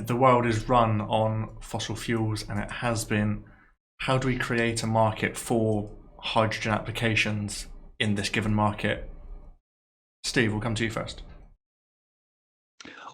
The world is run on fossil fuels, and it has been. How do we create a market for hydrogen applications in this given market? Steve, we'll come to you first.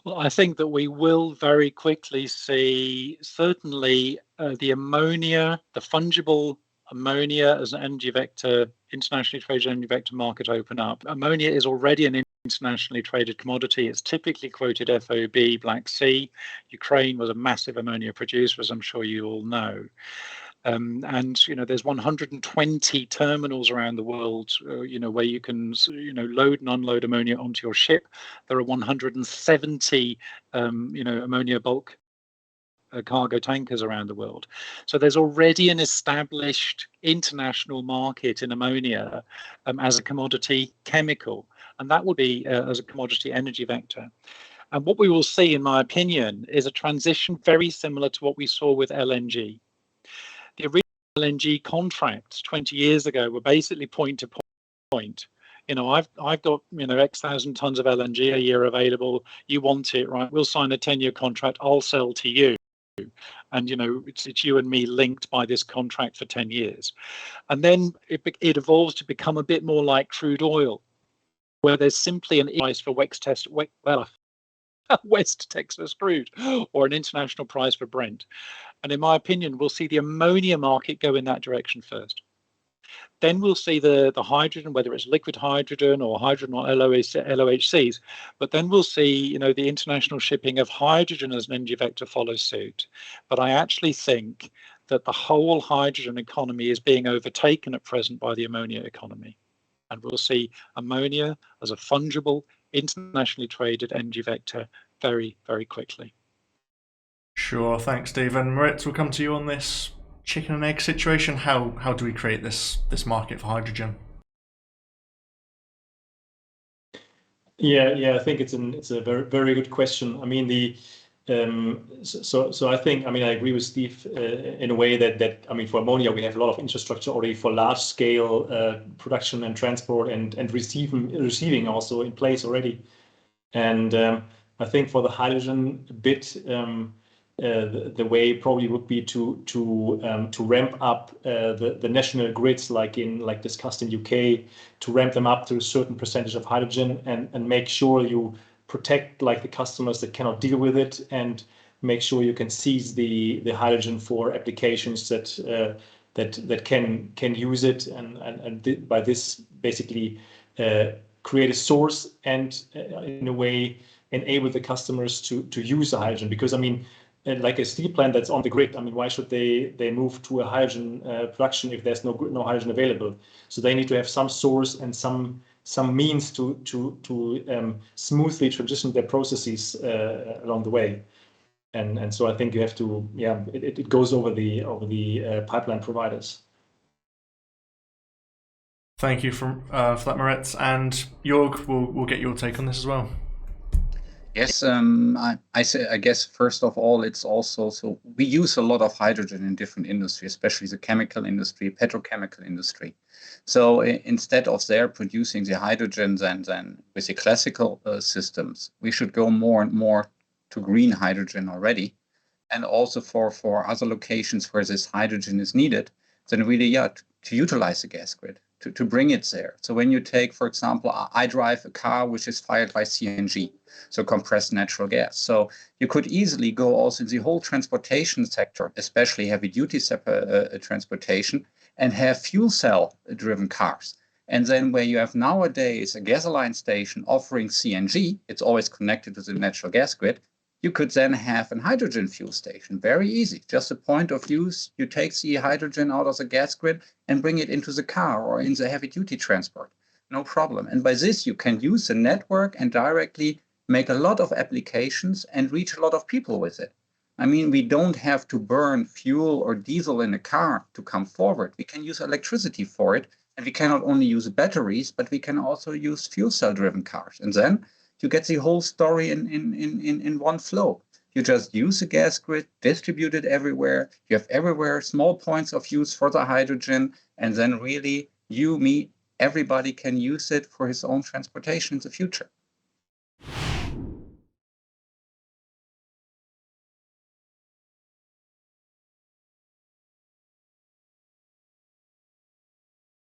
Well, I think that we will very quickly see certainly the ammonia, the fungible ammonia as an energy vector, internationally traded energy vector market open up. Ammonia is already an internationally traded commodity. It's typically quoted FOB, Black Sea. Ukraine was a massive ammonia producer, as I'm sure you all know. And there's 120 terminals around the world, where you can, load and unload ammonia onto your ship. There are 170, ammonia bulk cargo tankers around the world. So there's already an established international market in ammonia as a commodity chemical, and that will be as a commodity energy vector. And what we will see, in my opinion, is a transition very similar to what we saw with LNG. The original LNG contracts 20 years ago were basically point to point. I've got X thousand tons of LNG a year available. You want it, right? We'll sign a 10-year contract. I'll sell to you, and it's you and me linked by this contract for 10 years. And then it evolves to become a bit more like crude oil, where there's simply an price for West Texas crude, or an international price for Brent. And in my opinion, we'll see the ammonia market go in that direction first. Then we'll see the hydrogen, whether it's liquid hydrogen or hydrogen or LOHCs. But then we'll see, the international shipping of hydrogen as an energy vector follow suit. But I actually think that the whole hydrogen economy is being overtaken at present by the ammonia economy. And we'll see ammonia as a fungible, internationally traded energy vector very, very quickly. Sure, thanks, Steve. And Moritz, we'll come to you on this chicken and egg situation. How do we create this market for hydrogen? Yeah, I think it's a very, very good question. I mean, so I think, I agree with Steve in a way that for ammonia we have a lot of infrastructure already for large scale production and transport and receiving also in place already. And I think for the hydrogen bit, the way probably would be to ramp up the national grids, like discussed in UK, to ramp them up to a certain percentage of hydrogen and make sure you protect the customers that cannot deal with it, and make sure you can seize the hydrogen for applications that can use it, and by this basically create a source and in a way enable the customers to use the hydrogen. Because like a steel plant that's on the grid, why should they move to a hydrogen production if there's no hydrogen available? So they need to have some source and some means to smoothly transition their processes along the way. And so I think you have to, it goes over the pipeline providers. Thank you for that, Moritz. And Jörg, we'll get your take on this as well. Yes, I guess first of all, it's also, so we use a lot of hydrogen in different industries, especially the chemical industry, petrochemical industry. So instead of their producing the hydrogens and with the classical systems, we should go more and more to green hydrogen already. And also for other locations where this hydrogen is needed, then really, to utilize the gas grid, to bring it there. So when you take, for example, I drive a car which is fired by CNG, so compressed natural gas. So you could easily go also in the whole transportation sector, especially heavy duty transportation, and have fuel cell driven cars. And then where you have nowadays a gasoline station offering CNG, it's always connected to the natural gas grid, you could then have a hydrogen fuel station. Very easy, just a point of use. You take the hydrogen out of the gas grid and bring it into the car or in the heavy duty transport. No problem. And by this, you can use the network and directly make a lot of applications and reach a lot of people with it. We don't have to burn fuel or diesel in a car to come forward. We can use electricity for it. And we can not only use batteries, but we can also use fuel cell driven cars. And then you get the whole story in one flow. You just use the gas grid, distribute it everywhere. You have everywhere small points of use for the hydrogen. And then really you, me, everybody can use it for his own transportation in the future.